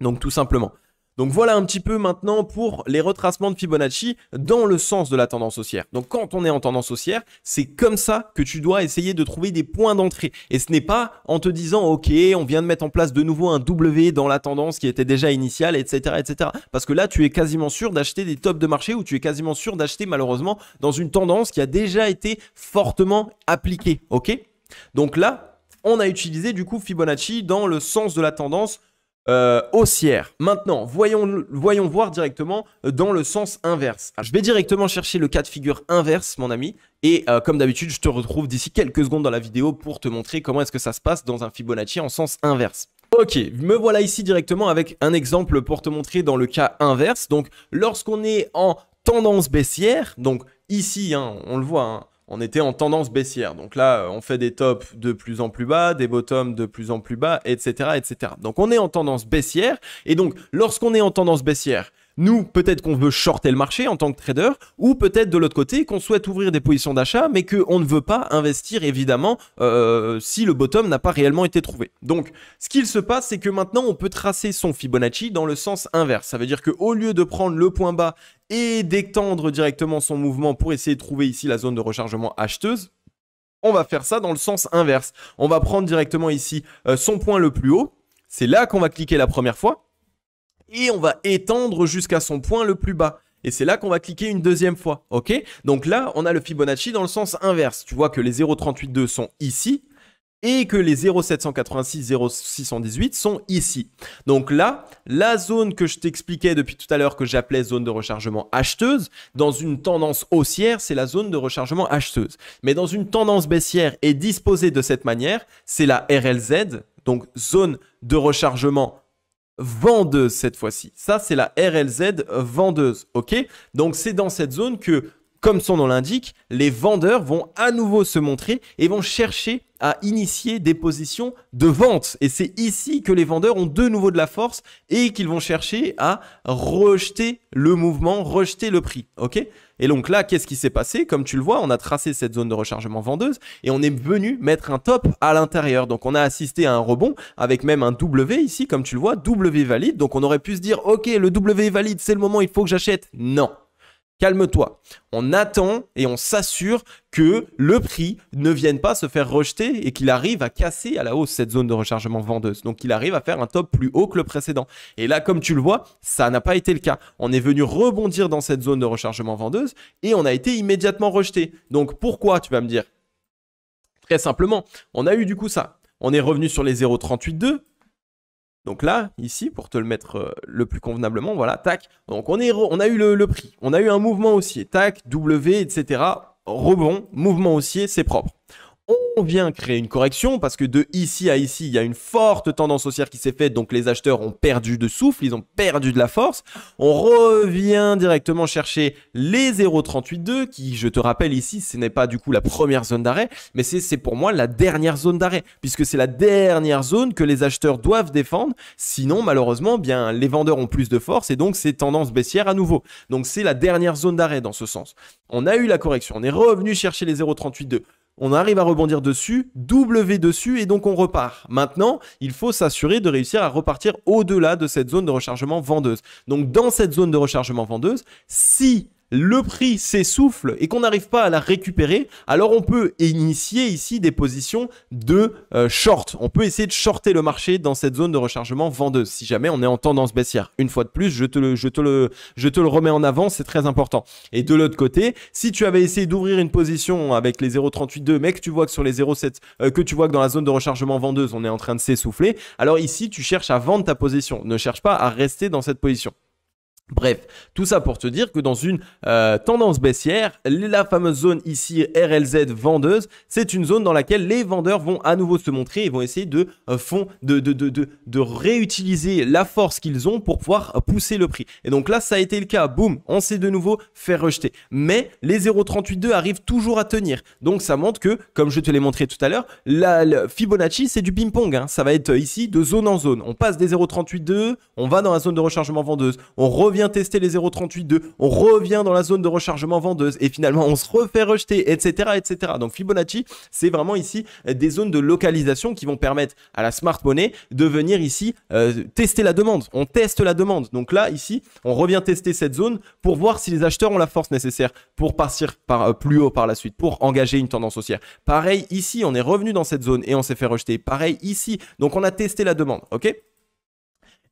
Donc tout simplement. Donc voilà un petit peu maintenant pour les retracements de Fibonacci dans le sens de la tendance haussière. Donc quand on est en tendance haussière, c'est comme ça que tu dois essayer de trouver des points d'entrée. Et ce n'est pas en te disant ok, on vient de mettre en place de nouveau un W dans la tendance qui était déjà initiale, etc., etc. Parce que là, tu es quasiment sûr d'acheter des tops de marché ou tu es quasiment sûr d'acheter malheureusement dans une tendance qui a déjà été fortement appliquée. Ok? Donc là, on a utilisé du coup Fibonacci dans le sens de la tendance haussière. Maintenant, voyons voir directement dans le sens inverse. Je vais directement chercher le cas de figure inverse, mon ami. Et comme d'habitude, je te retrouve d'ici quelques secondes dans la vidéo pour te montrer comment est-ce que ça se passe dans un Fibonacci en sens inverse. Ok, me voilà ici directement avec un exemple pour te montrer dans le cas inverse. Donc, lorsqu'on est en tendance baissière, donc ici, hein, on le voit, hein, on était en tendance baissière. Donc là, on fait des tops de plus en plus bas, des bottoms de plus en plus bas, etc., etc. Donc on est en tendance baissière. Et donc, lorsqu'on est en tendance baissière, nous, peut-être qu'on veut shorter le marché en tant que trader, ou peut-être de l'autre côté, qu'on souhaite ouvrir des positions d'achat, mais qu'on ne veut pas investir, évidemment, si le bottom n'a pas réellement été trouvé. Donc, ce qu'il se passe, c'est que maintenant, on peut tracer son Fibonacci dans le sens inverse. Ça veut dire qu'au lieu de prendre le point bas et d'étendre directement son mouvement pour essayer de trouver ici la zone de rechargement acheteuse, on va faire ça dans le sens inverse. On va prendre directement ici son point le plus haut. C'est là qu'on va cliquer la première fois. Et on va étendre jusqu'à son point le plus bas. Et c'est là qu'on va cliquer une deuxième fois. Ok? Donc là, on a le Fibonacci dans le sens inverse. Tu vois que les 0,38,2 sont ici et que les 0,786, 0,618 sont ici. Donc là, la zone que je t'expliquais depuis tout à l'heure que j'appelais zone de rechargement acheteuse, dans une tendance haussière, c'est la zone de rechargement acheteuse. Mais dans une tendance baissière et disposée de cette manière, c'est la RLZ, donc zone de rechargement vendeuse cette fois-ci. Ça, c'est la RLZ vendeuse, ok? Donc, c'est dans cette zone que, comme son nom l'indique, les vendeurs vont à nouveau se montrer et vont chercher à initier des positions de vente. Et c'est ici que les vendeurs ont de nouveau de la force et qu'ils vont chercher à rejeter le mouvement, rejeter le prix, ok? Et donc là, qu'est-ce qui s'est passé? Comme tu le vois, on a tracé cette zone de rechargement vendeuse et on est venu mettre un top à l'intérieur. Donc, on a assisté à un rebond avec même un W ici, comme tu le vois, W valide. Donc, on aurait pu se dire, ok, le W valide, c'est le moment, il faut que j'achète. Non. calme-toi. On attend et on s'assure que le prix ne vienne pas se faire rejeter et qu'il arrive à casser à la hausse cette zone de rechargement vendeuse. Donc, il arrive à faire un top plus haut que le précédent. Et là, comme tu le vois, ça n'a pas été le cas. On est venu rebondir dans cette zone de rechargement vendeuse et on a été immédiatement rejeté. Donc, pourquoi, tu vas me dire? Très simplement, on a eu du coup ça. On est revenu sur les 0,382. Donc là, ici, pour te le mettre le plus convenablement, voilà, tac. Donc on a eu le prix, on a eu un mouvement haussier, tac, W, etc. Rebond, mouvement haussier, c'est propre. On vient créer une correction parce que de ici à ici, il y a une forte tendance haussière qui s'est faite. Donc les acheteurs ont perdu de souffle, ils ont perdu de la force. On revient directement chercher les 0,382 qui, je te rappelle ici, ce n'est pas du coup la première zone d'arrêt, mais c'est pour moi la dernière zone d'arrêt puisque c'est la dernière zone que les acheteurs doivent défendre. Sinon, malheureusement, bien les vendeurs ont plus de force et donc c'est tendance baissière à nouveau. Donc c'est la dernière zone d'arrêt dans ce sens. On a eu la correction, on est revenu chercher les 0,382. On arrive à rebondir dessus, W dessus et donc on repart. Maintenant, il faut s'assurer de réussir à repartir au-delà de cette zone de rechargement vendeuse. Donc dans cette zone de rechargement vendeuse, si le prix s'essouffle et qu'on n'arrive pas à la récupérer, alors on peut initier ici des positions de short. On peut essayer de shorter le marché dans cette zone de rechargement vendeuse si jamais on est en tendance baissière. Une fois de plus, je te le remets en avant, c'est très important. Et de l'autre côté, si tu avais essayé d'ouvrir une position avec les 0,382, mais que tu vois que sur les 0,7, que tu vois que dans la zone de rechargement vendeuse, on est en train de s'essouffler, alors ici, tu cherches à vendre ta position. Ne cherche pas à rester dans cette position. Bref, tout ça pour te dire que dans une tendance baissière, la fameuse zone ici RLZ vendeuse, c'est une zone dans laquelle les vendeurs vont à nouveau se montrer et vont essayer de réutiliser la force qu'ils ont pour pouvoir pousser le prix. Et donc là, ça a été le cas. Boum, on s'est de nouveau fait rejeter. Mais les 0,382 arrivent toujours à tenir. Donc ça montre que, comme je te l'ai montré tout à l'heure, le Fibonacci, c'est du ping-pong. Hein. Ça va être ici de zone en zone. On passe des 0,382, on va dans la zone de rechargement vendeuse, on revient tester les 0,382, on revient dans la zone de rechargement vendeuse et finalement on se refait rejeter, etc. etc. Donc Fibonacci, c'est vraiment ici des zones de localisation qui vont permettre à la smart money de venir ici tester la demande. On teste la demande. Donc là, ici, on revient tester cette zone pour voir si les acheteurs ont la force nécessaire pour partir plus haut par la suite, pour engager une tendance haussière. Pareil, ici, on est revenu dans cette zone et on s'est fait rejeter. Pareil, ici, donc on a testé la demande, ok?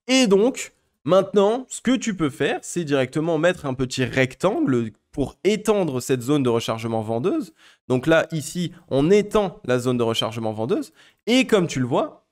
Et donc, maintenant, ce que tu peux faire, c'est directement mettre un petit rectangle pour étendre cette zone de rechargement vendeuse. Donc là, ici, on étend la zone de rechargement vendeuse. Et comme tu le vois,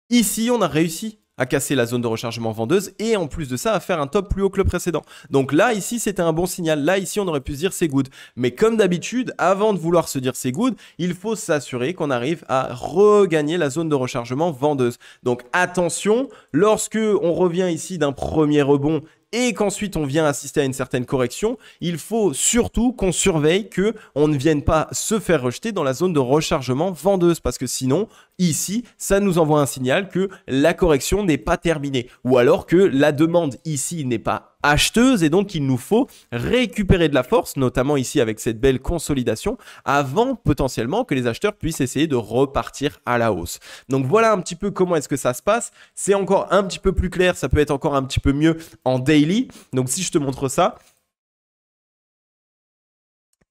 ici, on a réussi à casser la zone de rechargement vendeuse et en plus de ça, à faire un top plus haut que le précédent. Donc là, ici, c'était un bon signal. Là, ici, on aurait pu se dire c'est good. Mais comme d'habitude, avant de vouloir se dire c'est good, il faut s'assurer qu'on arrive à regagner la zone de rechargement vendeuse. Donc attention, lorsque on revient ici d'un premier rebond et qu'ensuite on vient assister à une certaine correction, il faut surtout qu'on surveille qu'on ne vienne pas se faire rejeter dans la zone de rechargement vendeuse parce que sinon, ici, ça nous envoie un signal que la correction n'est pas terminée ou alors que la demande ici n'est pas acheteuse et donc il nous faut récupérer de la force, notamment ici avec cette belle consolidation, avant potentiellement que les acheteurs puissent essayer de repartir à la hausse. Donc voilà un petit peu comment est-ce que ça se passe. C'est encore un petit peu plus clair, ça peut être encore un petit peu mieux en daily. Donc si je te montre ça,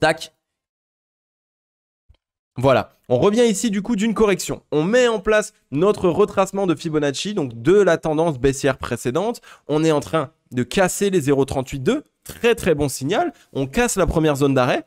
tac. Voilà, on revient ici du coup d'une correction. On met en place notre retracement de Fibonacci, donc de la tendance baissière précédente. On est en train de casser les 0,382, très très bon signal. On casse la première zone d'arrêt.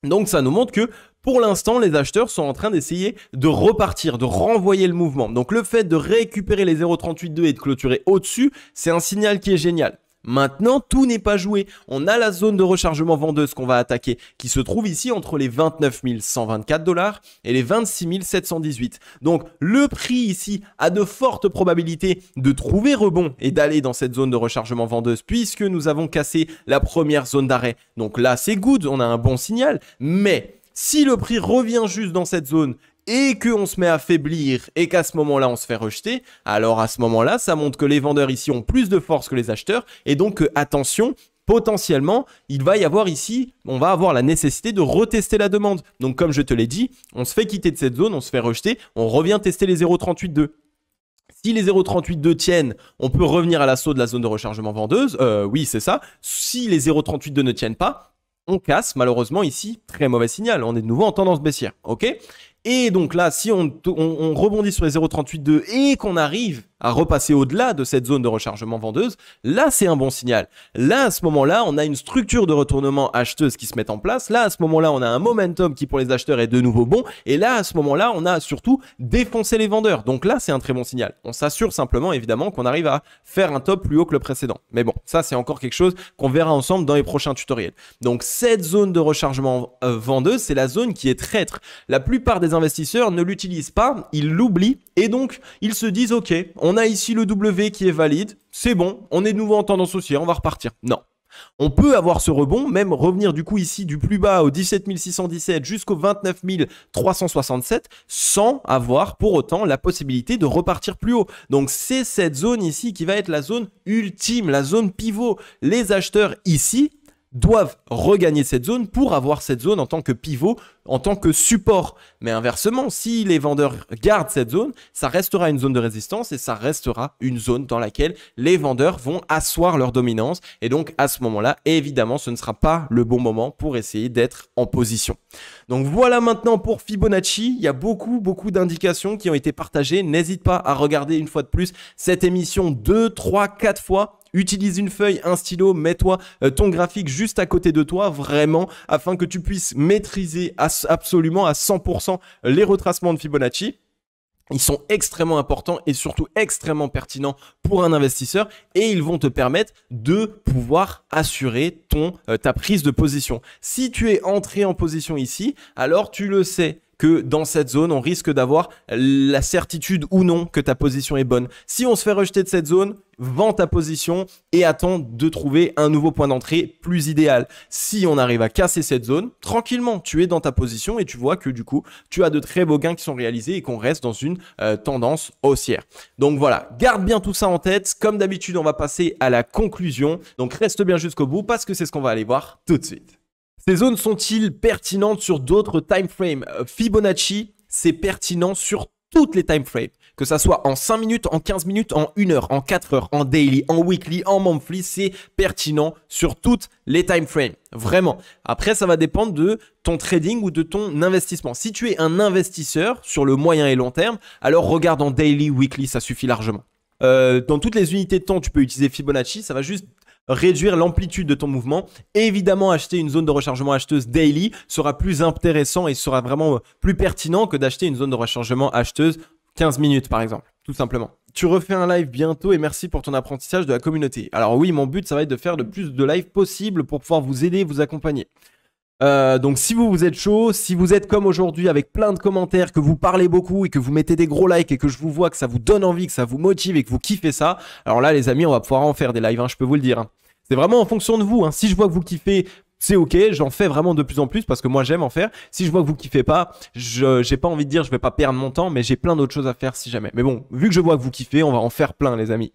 Donc ça nous montre que pour l'instant, les acheteurs sont en train d'essayer de repartir, de renvoyer le mouvement. Donc le fait de récupérer les 0,382 et de clôturer au-dessus, c'est un signal qui est génial. Maintenant, tout n'est pas joué. On a la zone de rechargement vendeuse qu'on va attaquer qui se trouve ici entre les 29 124 $ et les 26 718. Donc, le prix ici a de fortes probabilités de trouver rebond et d'aller dans cette zone de rechargement vendeuse puisque nous avons cassé la première zone d'arrêt. Donc là, c'est good, on a un bon signal. Mais si le prix revient juste dans cette zone et qu'on se met à faiblir et qu'à ce moment-là, on se fait rejeter, alors à ce moment-là, ça montre que les vendeurs ici ont plus de force que les acheteurs et donc attention, potentiellement, il va y avoir ici, on va avoir la nécessité de retester la demande. Donc comme je te l'ai dit, on se fait quitter de cette zone, on se fait rejeter, on revient tester les 0,382. Si les 0,38 tiennent, on peut revenir à l'assaut de la zone de rechargement vendeuse. Oui, c'est ça. Si les 0,38 ne tiennent pas, on casse. Malheureusement, ici, très mauvais signal. On est de nouveau en tendance baissière. OK ? Et donc là, si on rebondit sur les 0,38 et qu'on arrive à repasser au-delà de cette zone de rechargement vendeuse, là, c'est un bon signal. Là, à ce moment-là, on a une structure de retournement acheteuse qui se met en place. Là, à ce moment-là, on a un momentum qui, pour les acheteurs, est de nouveau bon. Et là, à ce moment-là, on a surtout défoncé les vendeurs. Donc là, c'est un très bon signal. On s'assure simplement, évidemment, qu'on arrive à faire un top plus haut que le précédent. Mais bon, ça, c'est encore quelque chose qu'on verra ensemble dans les prochains tutoriels. Donc, cette zone de rechargement vendeuse, c'est la zone qui est traître. La plupart des investisseurs ne l'utilisent pas, ils l'oublient et donc ils se disent ok, on a ici le W qui est valide, c'est bon, on est de nouveau en tendance haussière, on va repartir. Non. On peut avoir ce rebond, même revenir du coup ici du plus bas au 17 617 jusqu'au 29 367 sans avoir pour autant la possibilité de repartir plus haut. Donc c'est cette zone ici qui va être la zone ultime, la zone pivot. Les acheteurs ici doivent regagner cette zone pour avoir cette zone en tant que pivot, en tant que support. Mais inversement, si les vendeurs gardent cette zone, ça restera une zone de résistance et ça restera une zone dans laquelle les vendeurs vont asseoir leur dominance. Et donc, à ce moment-là, évidemment, ce ne sera pas le bon moment pour essayer d'être en position. Donc, voilà maintenant pour Fibonacci. Il y a beaucoup d'indications qui ont été partagées. N'hésite pas à regarder une fois de plus cette émission 2, 3, 4 fois. Utilise une feuille, un stylo, mets-toi ton graphique juste à côté de toi, vraiment, afin que tu puisses maîtriser absolument à 100% les retracements de Fibonacci. Ils sont extrêmement importants et surtout extrêmement pertinents pour un investisseur et ils vont te permettre de pouvoir assurer ta prise de position. Si tu es entré en position ici, alors tu le sais que dans cette zone, on risque d'avoir la certitude ou non que ta position est bonne. Si on se fait rejeter de cette zone, vends ta position et attends de trouver un nouveau point d'entrée plus idéal. Si on arrive à casser cette zone, tranquillement, tu es dans ta position et tu vois que du coup, tu as de très beaux gains qui sont réalisés et qu'on reste dans une tendance haussière. Donc voilà, garde bien tout ça en tête. Comme d'habitude, on va passer à la conclusion. Donc reste bien jusqu'au bout parce que c'est ce qu'on va aller voir tout de suite. Ces zones sont-ils pertinentes sur d'autres time frames? Fibonacci, c'est pertinent sur toutes les time frames. Que ça soit en 5 minutes, en 15 minutes, en 1 heure, en 4 heures, en daily, en weekly, en monthly, c'est pertinent sur toutes les time frames. Vraiment. Après, ça va dépendre de ton trading ou de ton investissement. Si tu es un investisseur sur le moyen et long terme, alors regarde en daily, weekly, ça suffit largement. Dans toutes les unités de temps, tu peux utiliser Fibonacci. Ça va juste réduire l'amplitude de ton mouvement. Évidemment, acheter une zone de rechargement acheteuse daily sera plus intéressant et sera vraiment plus pertinent que d'acheter une zone de rechargement acheteuse 15 minutes par exemple, tout simplement. Tu refais un live bientôt et merci pour ton apprentissage de la communauté. Alors oui, mon but, ça va être de faire le plus de live possible pour pouvoir vous aider et vous accompagner. Donc si vous êtes chaud, si vous êtes comme aujourd'hui avec plein de commentaires, que vous parlez beaucoup et que vous mettez des gros likes et que je vous vois que ça vous donne envie, que ça vous motive et que vous kiffez ça, alors là les amis, on va pouvoir en faire des lives, hein, je peux vous le dire. Hein. C'est vraiment en fonction de vous. Hein. Si je vois que vous kiffez, c'est ok, j'en fais vraiment de plus en plus parce que moi j'aime en faire. Si je vois que vous kiffez pas, j'ai pas envie de dire je vais pas perdre mon temps, mais j'ai plein d'autres choses à faire si jamais. Mais bon, vu que je vois que vous kiffez, on va en faire plein les amis.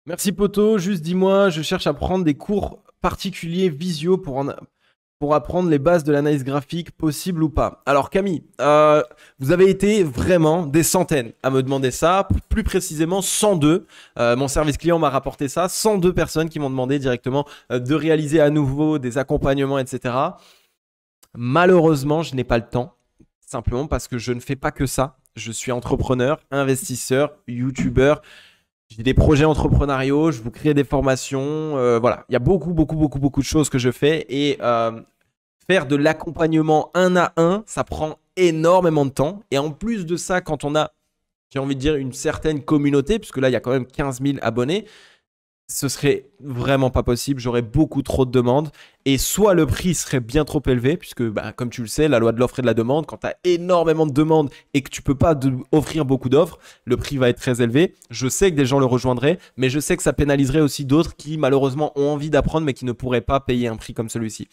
Merci poto, juste dis-moi, je cherche à prendre des cours particuliers visio pour apprendre les bases de l'analyse graphique, possible ou pas? Alors Camille, vous avez été vraiment des centaines à me demander ça, plus précisément 102. Mon service client m'a rapporté ça, 102 personnes qui m'ont demandé directement de réaliser à nouveau des accompagnements, etc. Malheureusement, je n'ai pas le temps, simplement parce que je ne fais pas que ça. Je suis entrepreneur, investisseur, youtubeur. J'ai des projets entrepreneuriaux, je vous crée des formations, voilà. Il y a beaucoup de choses que je fais et faire de l'accompagnement 1 à 1, ça prend énormément de temps. Et en plus de ça, quand on a, j'ai envie de dire, une certaine communauté, puisque là, il y a quand même 15 000 abonnés, ce serait vraiment pas possible. J'aurais beaucoup trop de demandes et soit le prix serait bien trop élevé puisque comme tu le sais, la loi de l'offre et de la demande, quand tu as énormément de demandes et que tu peux pas offrir beaucoup d'offres, le prix va être très élevé. Je sais que des gens le rejoindraient, mais je sais que ça pénaliserait aussi d'autres qui malheureusement ont envie d'apprendre mais qui ne pourraient pas payer un prix comme celui-ci.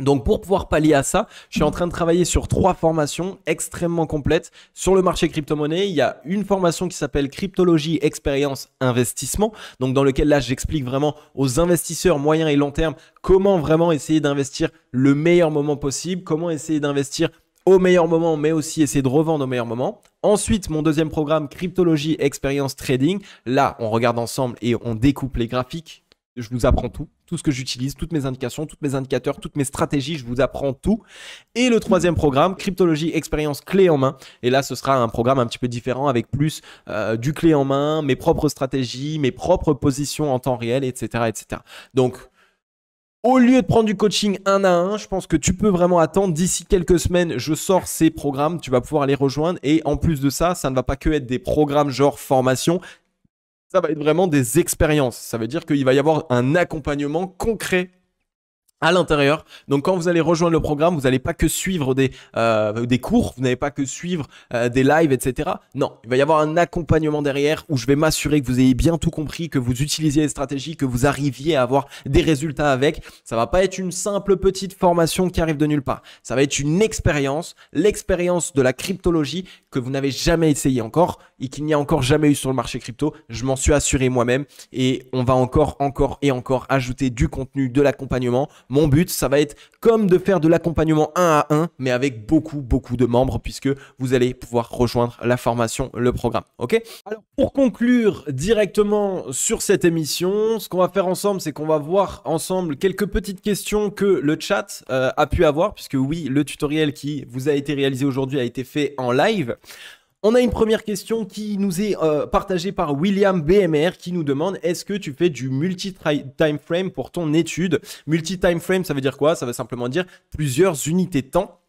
Donc pour pouvoir pallier à ça, je suis en train de travailler sur 3 formations extrêmement complètes sur le marché crypto-monnaie. Il y a une formation qui s'appelle Cryptologie Expérience Investissement, donc dans lequel là j'explique vraiment aux investisseurs moyen et long terme comment vraiment essayer d'investir le meilleur moment possible, comment essayer d'investir au meilleur moment, mais aussi essayer de revendre au meilleur moment. Ensuite, mon deuxième programme, Cryptologie Experience Trading. Là, on regarde ensemble et on découpe les graphiques. Je vous apprends tout ce que j'utilise, toutes mes indications, tous mes indicateurs, toutes mes stratégies, je vous apprends tout. Et le troisième programme, Cryptologie Expérience Clé en main. Et là, ce sera un programme un petit peu différent avec plus du clé en main, mes propres stratégies, mes propres positions en temps réel, etc. etc. Donc, au lieu de prendre du coaching 1 à 1, je pense que tu peux vraiment attendre. D'ici quelques semaines, je sors ces programmes, tu vas pouvoir les rejoindre. Et en plus de ça, ça ne va pas que être des programmes genre formation. Ça va être vraiment des expériences. Ça veut dire qu'il va y avoir un accompagnement concret à l'intérieur. Donc quand vous allez rejoindre le programme, vous n'allez pas que suivre des cours, vous n'allez pas que suivre des lives, etc. Non, il va y avoir un accompagnement derrière où je vais m'assurer que vous ayez bien tout compris, que vous utilisiez les stratégies, que vous arriviez à avoir des résultats avec. Ça va pas être une simple petite formation qui arrive de nulle part. Ça va être une expérience, l'expérience de la cryptologie que vous n'avez jamais essayé encore et qu'il n'y a encore jamais eu sur le marché crypto. Je m'en suis assuré moi-même et on va encore ajouter du contenu, de l'accompagnement. Mon but, ça va être comme de faire de l'accompagnement 1 à 1, mais avec beaucoup de membres puisque vous allez pouvoir rejoindre la formation, le programme. Ok ? Alors, pour conclure directement sur cette émission, ce qu'on va faire ensemble, c'est qu'on va voir ensemble quelques petites questions que le chat a pu avoir, puisque oui, le tutoriel qui vous a été réalisé aujourd'hui a été fait en live. On a une première question qui nous est partagée par William BMR qui nous demande: est-ce que tu fais du multi-time frame pour ton étude? Multi-time frame, ça veut dire quoi? Ça veut simplement dire plusieurs unités de temps.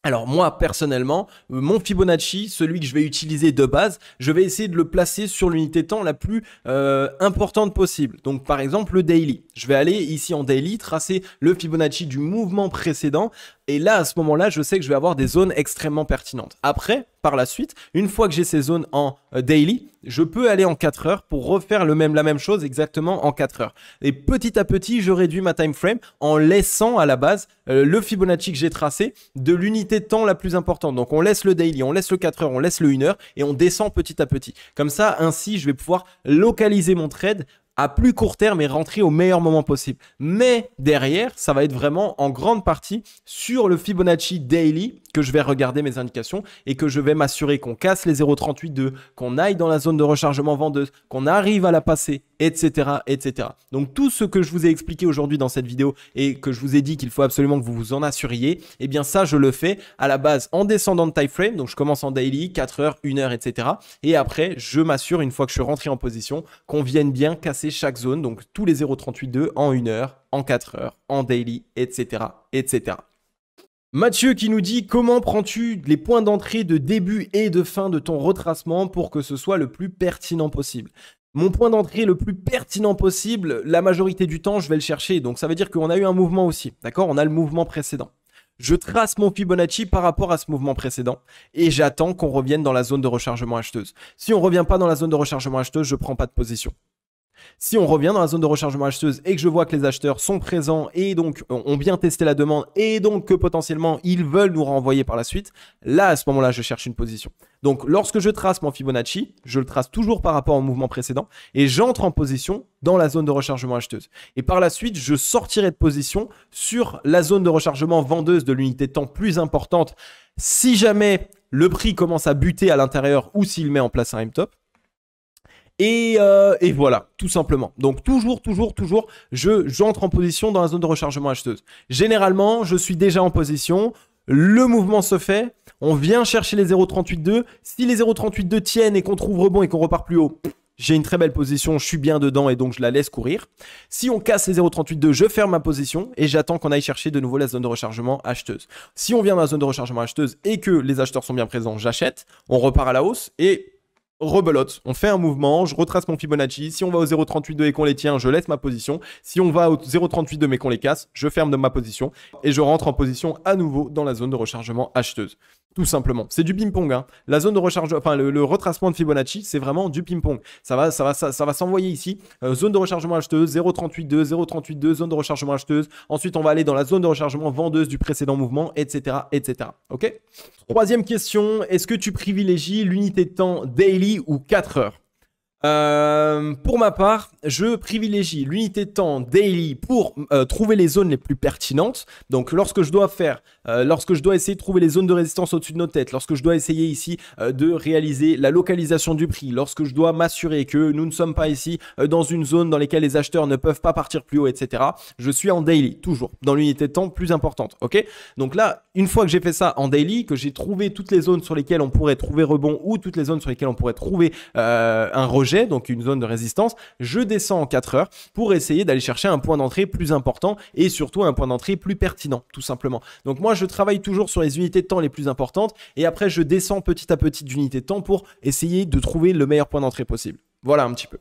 Alors moi, personnellement, mon Fibonacci, celui que je vais utiliser de base, je vais essayer de le placer sur l'unité de temps la plus importante possible. Donc par exemple, le daily. Je vais aller ici en daily, tracer le Fibonacci du mouvement précédent. Et là, à ce moment-là, je sais que je vais avoir des zones extrêmement pertinentes. Après, par la suite, une fois que j'ai ces zones en daily, je peux aller en 4 heures pour refaire la même chose exactement en 4 heures. Et petit à petit, je réduis ma time frame en laissant à la base le Fibonacci que j'ai tracé de l'unité de temps la plus importante. Donc, on laisse le daily, on laisse le 4 heures, on laisse le 1 heure et on descend petit à petit. Comme ça, ainsi, je vais pouvoir localiser mon trade à plus court terme et rentrer au meilleur moment possible. Mais derrière, ça va être vraiment en grande partie sur le Fibonacci Daily que je vais regarder mes indications et que je vais m'assurer qu'on casse les 0,382, qu'on aille dans la zone de rechargement vendeuse, qu'on arrive à la passer, etc., etc. Donc tout ce que je vous ai expliqué aujourd'hui dans cette vidéo et que je vous ai dit qu'il faut absolument que vous vous en assuriez, eh bien ça, je le fais à la base en descendant de time frame. Donc je commence en daily, 4 heures, 1 heure, etc. Et après, je m'assure, une fois que je suis rentré en position, qu'on vienne bien casser chaque zone, donc tous les 0,382 en 1 heure, en 4 heures, en daily, etc., etc. Mathieu qui nous dit: comment prends-tu les points d'entrée de début et de fin de ton retracement pour que ce soit le plus pertinent possible? Mon point d'entrée le plus pertinent possible, la majorité du temps, je vais le chercher. Donc ça veut dire qu'on a eu un mouvement aussi, d'accord? On a le mouvement précédent. Je trace mon Fibonacci par rapport à ce mouvement précédent et j'attends qu'on revienne dans la zone de rechargement acheteuse. Si on ne revient pas dans la zone de rechargement acheteuse, je ne prends pas de position. Si on revient dans la zone de rechargement acheteuse et que je vois que les acheteurs sont présents et donc ont bien testé la demande et donc que potentiellement ils veulent nous renvoyer par la suite, là à ce moment-là je cherche une position. Donc lorsque je trace mon Fibonacci, je le trace toujours par rapport au mouvement précédent et j'entre en position dans la zone de rechargement acheteuse. Et par la suite, je sortirai de position sur la zone de rechargement vendeuse de l'unité de temps plus importante si jamais le prix commence à buter à l'intérieur ou s'il met en place un M-top. Et voilà, tout simplement. Donc toujours, j'entre en position dans la zone de rechargement acheteuse. Généralement, je suis déjà en position. Le mouvement se fait. On vient chercher les 0,382. Si les 0,382 tiennent et qu'on trouve rebond et qu'on repart plus haut, j'ai une très belle position, je suis bien dedans et donc je la laisse courir. Si on casse les 0,382, je ferme ma position et j'attends qu'on aille chercher de nouveau la zone de rechargement acheteuse. Si on vient dans la zone de rechargement acheteuse et que les acheteurs sont bien présents, j'achète. On repart à la hausse et rebelote, on fait un mouvement, je retrace mon Fibonacci. Si on va au 0,382 et qu'on les tient, je laisse ma position. Si on va au 0,382 mais qu'on les casse, je ferme de ma position et je rentre en position à nouveau dans la zone de rechargement acheteuse. Tout simplement. C'est du ping-pong. Hein. La zone de rechargement, enfin le retracement de Fibonacci, c'est vraiment du ping-pong. Ça va s'envoyer ici. Zone de rechargement acheteuse, 0,382, 0,382, zone de rechargement acheteuse. Ensuite, on va aller dans la zone de rechargement vendeuse du précédent mouvement, etc., etc. Ok. Troisième question, est-ce que tu privilégies l'unité de temps daily ou 4 heures? Pour ma part, je privilégie l'unité de temps daily pour trouver les zones les plus pertinentes. Donc lorsque je dois essayer de trouver les zones de résistance au-dessus de nos têtes, lorsque je dois essayer ici de réaliser la localisation du prix, lorsque je dois m'assurer que nous ne sommes pas ici dans une zone dans laquelle les acheteurs ne peuvent pas partir plus haut, etc. Je suis en daily, toujours, dans l'unité de temps plus importante, ok? Donc là, une fois que j'ai fait ça en daily, que j'ai trouvé toutes les zones sur lesquelles on pourrait trouver rebond ou toutes les zones sur lesquelles on pourrait trouver un rejet, donc une zone de résistance, je descends en 4 heures pour essayer d'aller chercher un point d'entrée plus important et surtout un point d'entrée plus pertinent, tout simplement. Donc moi, je travaille toujours sur les unités de temps les plus importantes et après, je descends petit à petit d'unités de temps pour essayer de trouver le meilleur point d'entrée possible. Voilà un petit peu.